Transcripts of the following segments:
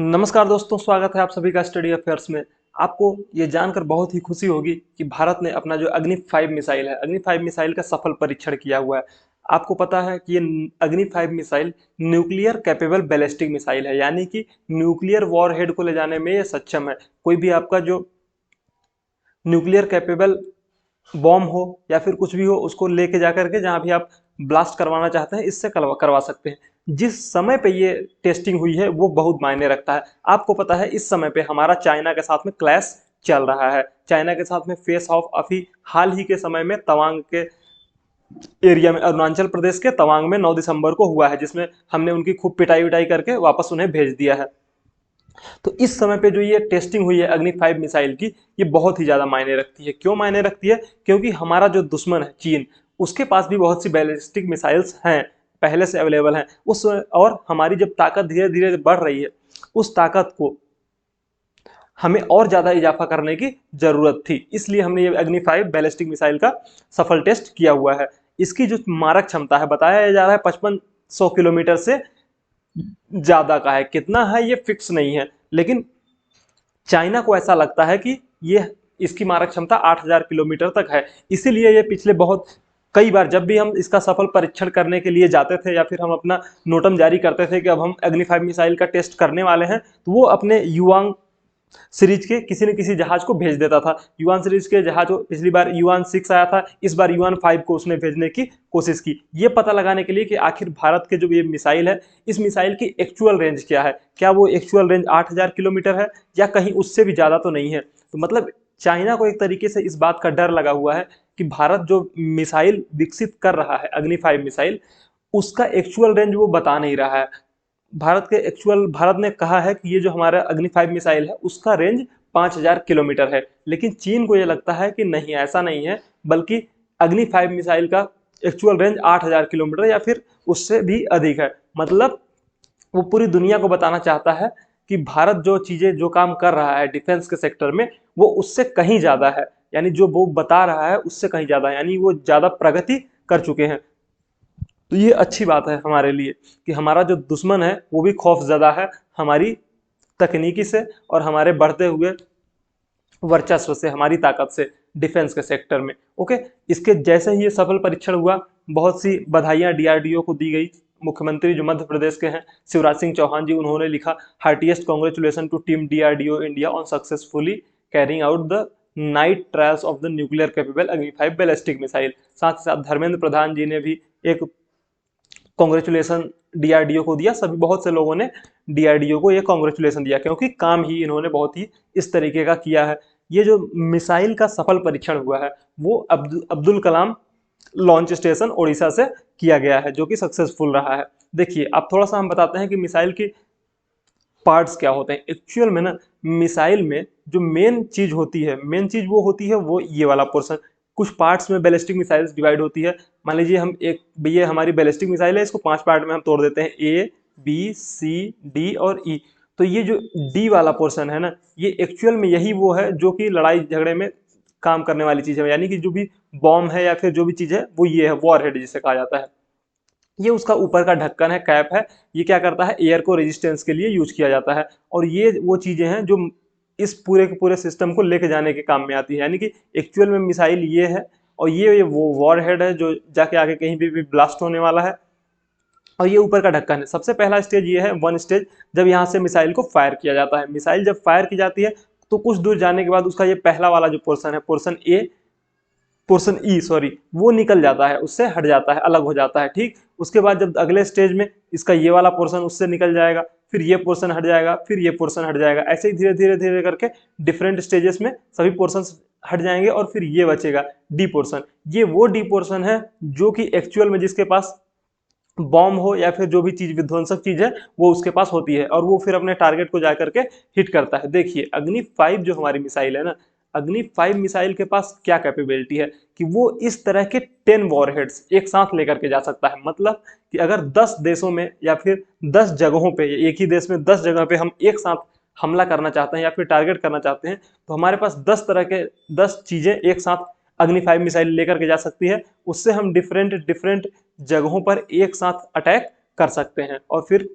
नमस्कार दोस्तों, स्वागत है आप सभी का स्टडी अफेयर्स में। आपको ये जानकर बहुत ही खुशी होगी कि भारत ने अपना जो अग्नि 5 मिसाइल है, अग्नि 5 मिसाइल का सफल परीक्षण किया हुआ है। आपको पता है कि ये अग्नि 5 missile nuclear capable ballistic missile है, यानी कि न्यूक्लियर वॉरहेड को ले जाने में ये सक्षम है। कोई भी आपका जो न्यूक्लियर कैपेबल बॉम्ब हो या फिर कुछ भी हो, उसको लेके जाकर के जहां भी आप ब्लास्ट करवाना चाहते हैं, इससे करवा सकते हैं। जिस समय पे ये टेस्टिंग हुई है वो बहुत मायने रखता है। आपको पता है इस समय पे हमारा चाइना के साथ में क्लैश चल रहा है। चाइना के साथ में फेस ऑफ अभी हाल ही के समय में तवांग के एरिया में, अरुणाचल प्रदेश के तवांग में 9 दिसंबर को हुआ है, जिसमें हमने उनकी खूब पिटाई विटाई करके वापस उन्हें भेज दिया है। तो इस समय पे जो ये टेस्टिंग हुई है अग्नि 5 मिसाइल की, ये बहुत ही ज्यादा मायने रखती है। क्यों मायने रखती है? क्योंकि हमारा जो दुश्मन है चीन, उसके पास भी बहुत सी बैलिस्टिक मिसाइल्स हैं, पहले से अवेलेबल हैं। उस और हमारी जब ताकत धीरे धीरे बढ़ रही है, उस ताकत को हमें और ज्यादा इजाफा करने की जरूरत थी। इसलिए हमने ये अग्नि 5 बैलिस्टिक मिसाइल का सफल टेस्ट किया हुआ है। इसकी जो मारक क्षमता है, बताया जा रहा है 5500 किलोमीटर से ज्यादा का है। कितना है ये फिक्स नहीं है, लेकिन चाइना को ऐसा लगता है कि ये इसकी मारक क्षमता 8000 किलोमीटर तक है। इसीलिए ये पिछले बहुत कई बार जब भी हम इसका सफल परीक्षण करने के लिए जाते थे या फिर हम अपना नोटम जारी करते थे कि अब हम अग्नि 5 मिसाइल का टेस्ट करने वाले हैं, तो वो अपने युवांग सीरीज के किसी न किसी जहाज को भेज देता था। युवान सीरीज के जहाज, पिछली बार युवान 6 आया था, इस बार युवान 5 को उसने भेजने की कोशिश की, ये पता लगाने के लिए कि आखिर भारत के जो ये मिसाइल है, इस मिसाइल की एक्चुअल रेंज क्या है। क्या वो एक्चुअल रेंज 8000 किलोमीटर है या कहीं उससे भी ज्यादा तो नहीं है। तो मतलब चाइना को एक तरीके से इस बात का डर लगा हुआ है कि भारत जो मिसाइल विकसित कर रहा है अग्नि 5 मिसाइल, उसका एक्चुअल रेंज वो बता नहीं रहा है। भारत ने कहा है कि ये जो हमारा अग्नि 5 मिसाइल है उसका रेंज 5000 किलोमीटर है, लेकिन चीन को ये लगता है कि नहीं, ऐसा नहीं है, बल्कि अग्नि 5 मिसाइल का एक्चुअल रेंज 8000 किलोमीटर या फिर उससे भी अधिक है। मतलब वो पूरी दुनिया को बताना चाहता है कि भारत जो चीजें जो काम कर रहा है डिफेंस के सेक्टर में, वो उससे कहीं ज्यादा है। यानी जो वो बता रहा है उससे कहीं ज्यादा है, यानी वो ज्यादा प्रगति कर चुके हैं। तो ये अच्छी बात है हमारे लिए कि हमारा जो दुश्मन है वो भी खौफजदा है हमारी तकनीकी से और हमारे बढ़ते हुए वर्चस्व से, हमारी ताकत से डिफेंस के सेक्टर में। ओके, इसके जैसे ही ये सफल परीक्षण हुआ, बहुत सी बधाइयां डीआरडीओ को दी गई। मुख्यमंत्री जो मध्य प्रदेश के हैं शिवराज सिंह चौहान जी, उन्होंने लिखा, heartiest congratulation to team DRDO India on successfully carrying out the night trials of the nuclear capable Agni 5 ballistic missile. साथ ही साथ धर्मेंद्र प्रधान जी ने भी एक कांग्रेचुलेशन डीआरडीओ को दिया। सभी बहुत से लोगों ने डीआरडीओ को ये कांग्रेचुलेशन दिया, क्योंकि काम ही इन्होंने बहुत ही इस तरीके का किया है। ये जो मिसाइल का सफल परीक्षण हुआ है वो अब्दुल कलाम लॉन्च स्टेशन ओडिशा से किया गया है, जो कि सक्सेसफुल रहा है। देखिए, अब थोड़ा सा हम बताते हैं कि मिसाइल की पार्ट्स क्या होते हैं। एक्चुअल में ना, मिसाइल में जो मेन चीज होती है, मेन चीज वो होती है वो ये वाला पोर्शन। कुछ पार्ट्स में बैलिस्टिक मिसाइल्स डिवाइड होती है। मान लीजिए हम एक, ये हमारी बैलिस्टिक मिसाइल है, इसको 5 पार्ट में हम तोड़ देते हैं, ए बी सी डी और ई। तो ये जो डी वाला पोर्शन है ना, ये एक्चुअल में यही वो है जो कि लड़ाई झगड़े में काम करने वाली चीज है। यानी कि जो भी बॉम्ब है या फिर जो भी चीज है वो ये है, वॉर हेड जिसे कहा जाता है। ये उसका ऊपर का ढक्कन है, कैप है। ये क्या करता है, एयर को रेजिस्टेंस के लिए यूज किया जाता है। और ये वो चीजें हैं जो इस पूरे के पूरे सिस्टम को लेके जाने के काम में आती है। यानी कि एक्चुअल में मिसाइल ये है, और ये वो वॉर हेड है जो जाके आगे कहीं भी ब्लास्ट होने वाला है। और ये ऊपर का ढक्कन है। सबसे पहला स्टेज ये है, वन स्टेज, जब यहाँ से मिसाइल को फायर किया जाता है। मिसाइल जब फायर की जाती है तो कुछ दूर जाने के बाद उसका ये पहला वाला जो पोर्सन है, पोर्सन ए, पोर्शन ई सॉरी, वो निकल जाता है, उससे हट जाता है, अलग हो जाता है। ठीक, उसके बाद जब अगले स्टेज में इसका ये वाला पोर्शन उससे निकल जाएगा, फिर ये पोर्शन हट जाएगा, फिर ये पोर्शन हट जाएगा। ऐसे ही धीरे धीरे धीरे करके डिफरेंट स्टेजेस में सभी पोर्शन हट जाएंगे और फिर ये बचेगा डी पोर्शन। ये वो डी पोर्शन है जो कि एक्चुअल में जिसके पास बॉम्ब हो या फिर जो भी चीज विध्वंसक चीज है वो उसके पास होती है, और वो फिर अपने टारगेट को जाकर के हिट करता है। देखिए, अग्नि 5 जो हमारी मिसाइल है ना, अग्नि 5 मिसाइल के पास क्या कैपेबिलिटी है कि वो इस तरह के 10 वॉरहेड्स एक साथ लेकर के जा सकता है। मतलब कि अगर 10 देशों में या फिर 10 जगहों पे, एक ही देश में 10 जगह पे हम एक साथ हमला करना चाहते हैं या फिर टारगेट करना चाहते हैं, तो हमारे पास 10 तरह के 10 चीजें एक साथ अग्नि 5 मिसाइल लेकर के जा सकती है। उससे हम डिफरेंट डिफरेंट जगहों पर एक साथ अटैक कर सकते हैं और फिर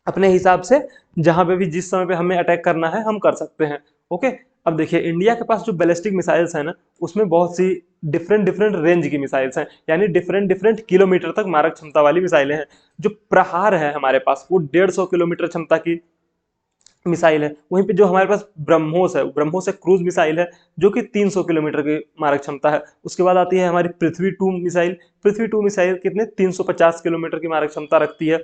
अपने हिसाब से जहां पे भी जिस समय पे हमें अटैक करना है हम कर सकते हैं। ओके, अब देखिए इंडिया के पास जो बैलिस्टिक मिसाइल्स है ना, उसमें बहुत सी डिफरेंट डिफरेंट रेंज की मिसाइल्स हैं, यानी डिफरेंट डिफरेंट किलोमीटर तक मारक क्षमता वाली मिसाइलें हैं। जो प्रहार है हमारे पास वो 150 किलोमीटर क्षमता की मिसाइल है। वहीं पे जो हमारे पास ब्रह्मोस है, ब्रह्मोस एक क्रूज मिसाइल है जो कि 300 किलोमीटर की मारक क्षमता है। उसके बाद आती है हमारी पृथ्वी 2 मिसाइल। पृथ्वी 2 मिसाइल कितने 350 किलोमीटर की मारक क्षमता रखती है।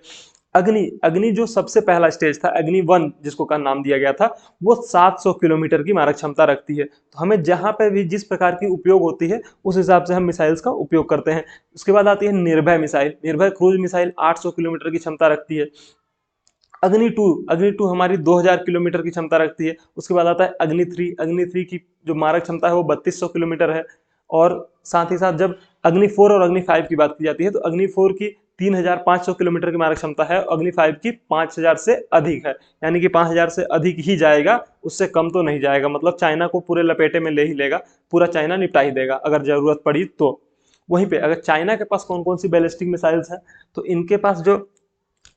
अग्नि अग्नि जो सबसे पहला स्टेज था, अग्नि 1 जिसको का नाम दिया गया था, वो 700 किलोमीटर की मारक क्षमता रखती है। तो हमें जहां पे भी जिस प्रकार की उपयोग होती है उस हिसाब से हम मिसाइल्स का उपयोग करते हैं। उसके बाद आती है निर्भय मिसाइल। निर्भय क्रूज मिसाइल 800 किलोमीटर की क्षमता रखती है। अग्नि 2 हमारी 2000 किलोमीटर की क्षमता रखती है। उसके बाद आता है अग्नि 3 की जो मारक क्षमता है वो 3200 किलोमीटर है। और साथ ही साथ जब अग्नि 4 और अग्नि 5 की बात की जाती है तो अग्नि 4 की 3500 किलोमीटर की मारक क्षमता है, अग्नि 5 की 5000 से अधिक है। यानी कि 5000 से अधिक ही जाएगा, उससे कम तो नहीं जाएगा। मतलब चाइना को पूरे लपेटे में ले ही लेगा, पूरा चाइना निपटा ही देगा अगर जरूरत पड़ी तो। वहीं पे अगर चाइना के पास कौन कौन सी बैलिस्टिक मिसाइल्स हैं, तो इनके पास जो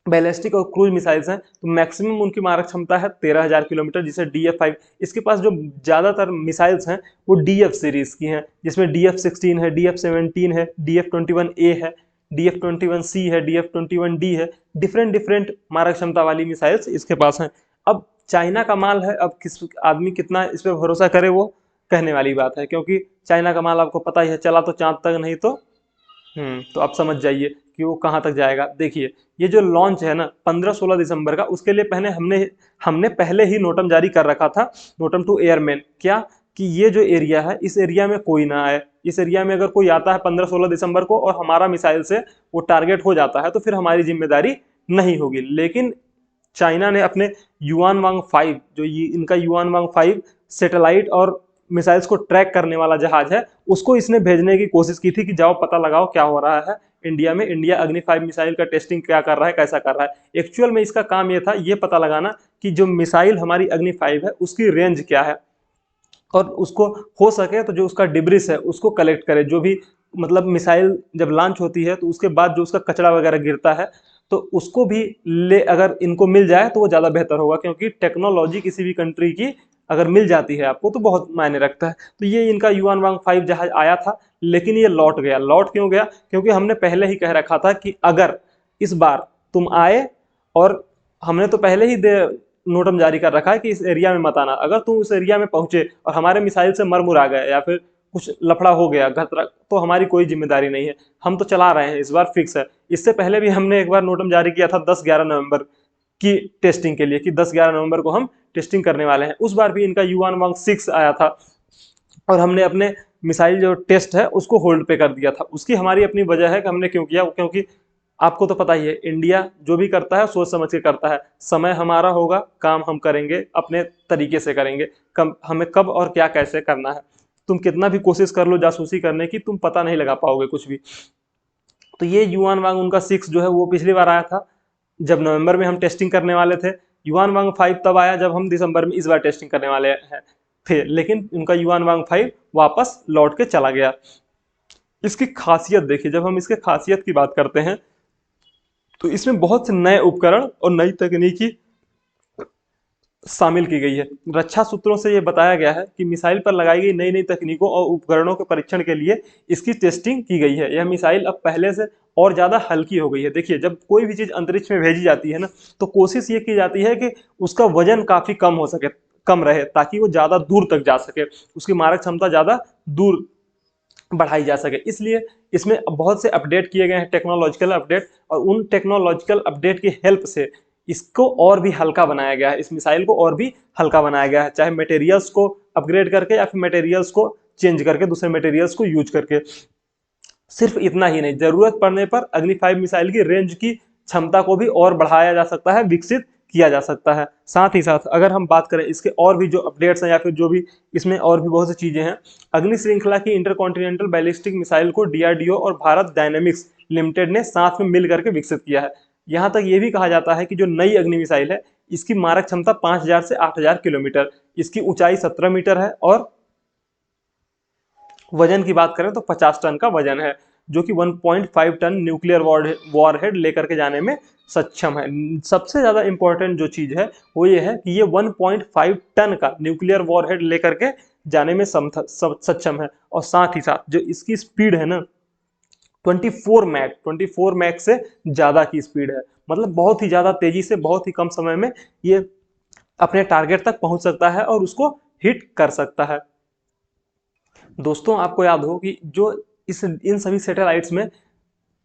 बैलिस्टिक और क्रूज मिसाइल्स हैं तो मैक्सिमम उनकी मारक क्षमता है 13,000 किलोमीटर, जिसे DF5। इसके पास जो ज्यादातर मिसाइल्स हैं वो DF सीरीज की हैं, जिसमें DF16 है, DF17 है, DF21A है, DF21C है, DF21D है। डिफरेंट डिफरेंट मारक क्षमता वाली मिसाइल्स इसके पास हैं। अब चाइना का माल है, अब किस आदमी कितना इस पर भरोसा करे वो कहने वाली बात है, क्योंकि चाइना का माल आपको पता ही है, चला तो चांद तक नहीं तो तो आप समझ जाइए कि वो कहाँ तक जाएगा। देखिए ये जो लॉन्च है ना 15-16 दिसंबर का, उसके लिए पहले हमने हमने पहले ही नोटम जारी कर रखा था, नोटम टू एयरमैन, क्या कि ये जो एरिया है इस एरिया में कोई ना आए। इस एरिया में अगर कोई आता है 15-16 दिसंबर को और हमारा मिसाइल से वो टारगेट हो जाता है तो फिर हमारी जिम्मेदारी नहीं होगी। लेकिन चाइना ने अपने युआन वांग 5, जो ये इनका युआन वांग 5 सैटेलाइट और मिसाइल्स को ट्रैक करने वाला जहाज है, उसको इसने भेजने की कोशिश की थी कि जाओ पता लगाओ क्या हो रहा है इंडिया में, इंडिया अग्नि 5 मिसाइल का टेस्टिंग क्या कर रहा है, कैसा कर रहा है। एक्चुअल में इसका काम ये था ये पता लगाना कि जो मिसाइल हमारी अग्नि 5 है उसकी रेंज क्या है, और उसको हो सके तो जो उसका डिब्रिस है उसको कलेक्ट करे। जो भी मतलब मिसाइल जब लॉन्च होती है तो उसके बाद जो उसका कचरा वगैरह गिरता है तो उसको भी ले, अगर इनको मिल जाए तो वो ज़्यादा बेहतर होगा, क्योंकि टेक्नोलॉजी किसी भी कंट्री की अगर मिल जाती है आपको तो बहुत मायने रखता है। तो ये इनका युआन वांग 5 जहाज आया था, लेकिन ये लौट गया। लौट क्यों गया? क्योंकि हमने पहले ही कह रखा था कि अगर इस बार तुम आए, और हमने तो पहले ही नोटम जारी कर रखा है कि इस एरिया में मत आना। अगर तुम उस एरिया में पहुंचे और हमारे मिसाइल से मरमुरा गए या फिर कुछ लफड़ा हो गया खतरा, तो हमारी कोई जिम्मेदारी नहीं है, हम तो चला रहे हैं, इस बार फिक्स है। इससे पहले भी हमने एक बार नोटम जारी किया था 10-11 नवंबर की टेस्टिंग के लिए, कि 10-11 नवंबर को हम टेस्टिंग करने वाले हैं। उस बार भी इनका युआन वांग 6 आया था और हमने अपने मिसाइल जो टेस्ट है उसको होल्ड पे कर दिया था। उसकी हमारी अपनी वजह है कि हमने क्यों किया, क्योंकि आपको तो पता ही है इंडिया जो भी करता है सोच समझ के करता है। समय हमारा होगा, काम हम करेंगे, अपने तरीके से करेंगे। हमें कब और क्या कैसे करना है, तुम कितना भी कोशिश कर लो जासूसी करने की, तुम पता नहीं लगा पाओगे कुछ भी। तो ये युआन वांग उनका 6 जो है वो पिछली बार आया था जब नवंबर में हम टेस्टिंग करने वाले थे। युआन वांग 5 तब आया जब हम दिसंबर में इस बार टेस्टिंग करने वाले हैं थे, लेकिन उनका युआन वांग 5 वापस लौट के चला गया। इसकी खासियत देखिए, जब हम इसके खासियत की बात करते हैं तो इसमें बहुत से नए उपकरण और नई तकनीकी शामिल की गई है। रक्षा सूत्रों से यह बताया गया है कि मिसाइल पर लगाई गई नई नई तकनीकों और उपकरणों के परीक्षण के लिए इसकी टेस्टिंग की गई है। यह मिसाइल अब पहले से और ज्यादा हल्की हो गई है। देखिए जब कोई भी चीज अंतरिक्ष में भेजी जाती है ना, तो कोशिश ये की जाती है कि उसका वजन काफी कम हो सके, कम रहे, ताकि वो ज्यादा दूर तक जा सके, उसकी मारक क्षमता ज्यादा दूर बढ़ाई जा सके। इसलिए इसमें बहुत से अपडेट किए गए हैं, टेक्नोलॉजिकल अपडेट, और उन टेक्नोलॉजिकल अपडेट की हेल्प से इसको और भी हल्का बनाया गया है, इस मिसाइल को और भी हल्का बनाया गया है, चाहे मटेरियल्स को अपग्रेड करके या फिर मटेरियल्स को चेंज करके, दूसरे मटेरियल्स को यूज करके। सिर्फ इतना ही नहीं, जरूरत पड़ने पर अग्नि 5 मिसाइल की रेंज की क्षमता को भी और बढ़ाया जा सकता है, विकसित किया जा सकता है। साथ ही साथ अगर हम बात करें इसके और भी जो अपडेट्स हैं या फिर जो भी इसमें और भी बहुत सी चीजें हैं, अग्नि श्रृंखला की इंटरकॉन्टिनेंटल बैलिस्टिक मिसाइल को DRDO और भारत डायनेमिक्स लिमिटेड ने साथ में मिल करके विकसित किया है। यहां तक यह भी कहा जाता है कि जो नई अग्नि मिसाइल है इसकी मारक क्षमता 5000 से 8000 किलोमीटर, इसकी ऊंचाई 17 मीटर है, और वजन की बात करें तो 50 टन का वजन है। जो कि 1.5 टन न्यूक्लियर वॉरहेड लेकर के जाने में सक्षम है। सबसे ज़्यादा इंपॉर्टेंट जो चीज़ है वो ये है कि ये 1.5 टन का न्यूक्लियर वॉरहेड लेकर के जाने में सक्षम है, और साथ ही साथ जो इसकी स्पीड है ना 24 मैक से ज़्यादा की स्पीड है। मतलब बहुत ही ज़्यादा तेजी से बहुत ही कम समय में ये अपने टारगेट तक पहुंच सकता है और उसको हिट कर सकता है। दोस्तों आपको याद हो कि जो इन सभी सैटेलाइट्स में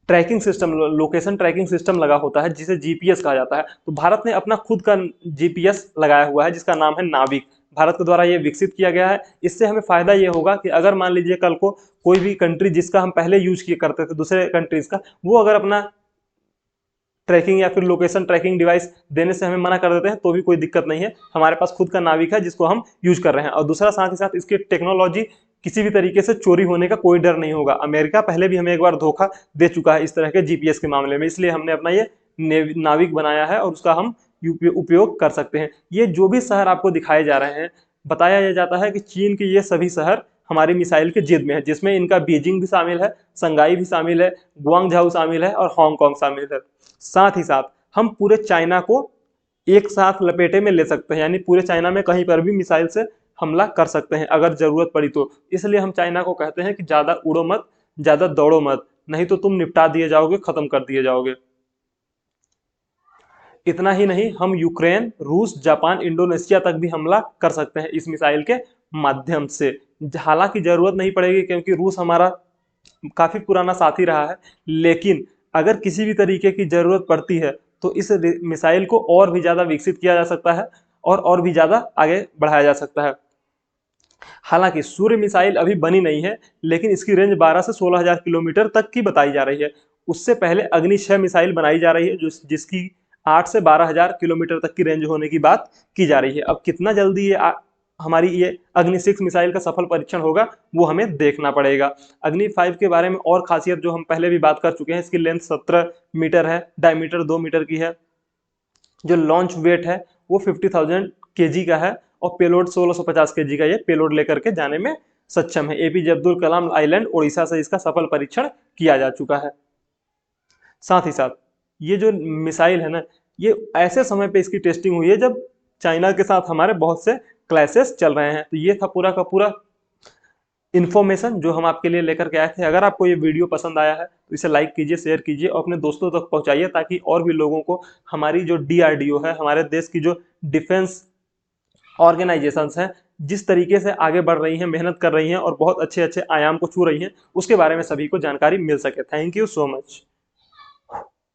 tracking system, location tracking system लगा होता है जिसे जीपीएस कहा जाता है। तो भारत ने अपना खुद का जीपीएस लगाया हुआ है जिसका नाम है नाविक। भारत के द्वारा ये विकसित किया गया है। इससे हमें फायदा ये होगा कि अगर मान लीजिए कल को कोई भी कंट्री जिसका हम पहले यूज किया करते थे दूसरे कंट्रीज का, वो अगर अपना ट्रैकिंग या फिर लोकेशन ट्रैकिंग डिवाइस देने से हमें मना कर देते हैं तो भी कोई दिक्कत नहीं है, हमारे पास खुद का नाविक है जिसको हम यूज कर रहे हैं। और दूसरा साथ ही साथ इसकी टेक्नोलॉजी किसी भी तरीके से चोरी होने का कोई डर नहीं होगा। अमेरिका पहले भी हमें एक बार धोखा दे चुका है इस तरह के जीपीएस के मामले में, इसलिए हमने अपना ये नाविक बनाया है और उसका हम उपयोग कर सकते हैं। ये जो भी शहर आपको दिखाए जा रहे हैं, बताया जाता है कि चीन के ये सभी शहर हमारी मिसाइल के जिद में है, जिसमें इनका बीजिंग भी शामिल है, संगाई भी शामिल है, गुआंगझाऊ शामिल है और हांगकांग शामिल है। साथ ही साथ हम पूरे चाइना को एक साथ लपेटे में ले सकते हैं, यानी पूरे चाइना में कहीं पर भी मिसाइल से हमला कर सकते हैं अगर जरूरत पड़ी तो। इसलिए हम चाइना को कहते हैं कि ज्यादा उड़ो मत, ज्यादा दौड़ो मत, नहीं तो तुम निपटा दिए जाओगे, खत्म कर दिए जाओगे। इतना ही नहीं, हम यूक्रेन, रूस, जापान, इंडोनेशिया तक भी हमला कर सकते हैं इस मिसाइल के माध्यम से। हालांकि जरूरत नहीं पड़ेगी क्योंकि रूस हमारा काफी पुराना साथी रहा है, लेकिन अगर किसी भी तरीके की जरूरत पड़ती है तो इस मिसाइल को और भी ज्यादा विकसित किया जा सकता है और भी ज्यादा आगे बढ़ाया जा सकता है। हालांकि सूर्य मिसाइल अभी बनी नहीं है, लेकिन इसकी रेंज 12 से 16,000 किलोमीटर तक की बताई जा रही है। उससे पहले अग्नि 6 मिसाइल बनाई जा रही है जिसकी 8 से 12,000 किलोमीटर तक की रेंज होने की बात की जा रही है। अब कितना जल्दी ये हमारी ये अग्नि 6 मिसाइल का सफल परीक्षण होगा वो हमें देखना पड़ेगा। अग्नि 5 के बारे में और खासियत जो हम पहले भी बात कर चुके हैं, इसकी लेंथ 17 मीटर है, डायमीटर 2 मीटर की है, जो लॉन्च वेट है वो 50,000 केजी का है और पेलोड 1650 केजी का ये पेलोड लेकर के जाने में सक्षम है। एपीजे अब्दुल कलाम आइलैंड उड़ीसा से इसका सफल परीक्षण किया जा चुका है। साथ ही साथ ये जो मिसाइल है ना, ये ऐसे समय पे इसकी टेस्टिंग हुई है जब चाइना के साथ हमारे बहुत से क्लैशेस चल रहे हैं। तो ये था पूरा का पूरा इन्फॉर्मेशन जो हम आपके लिए लेकर के आए थे। अगर आपको ये वीडियो पसंद आया है तो इसे लाइक कीजिए, शेयर कीजिए और अपने दोस्तों तक पहुंचाइए, ताकि और भी लोगों को हमारी जो डीआरडीओ है, हमारे देश की जो डिफेंस ऑर्गेनाइजेशंस हैं, जिस तरीके से आगे बढ़ रही हैं, मेहनत कर रही हैं और बहुत अच्छे अच्छे आयाम को छू रही हैं, उसके बारे में सभी को जानकारी मिल सके। Thank you so much.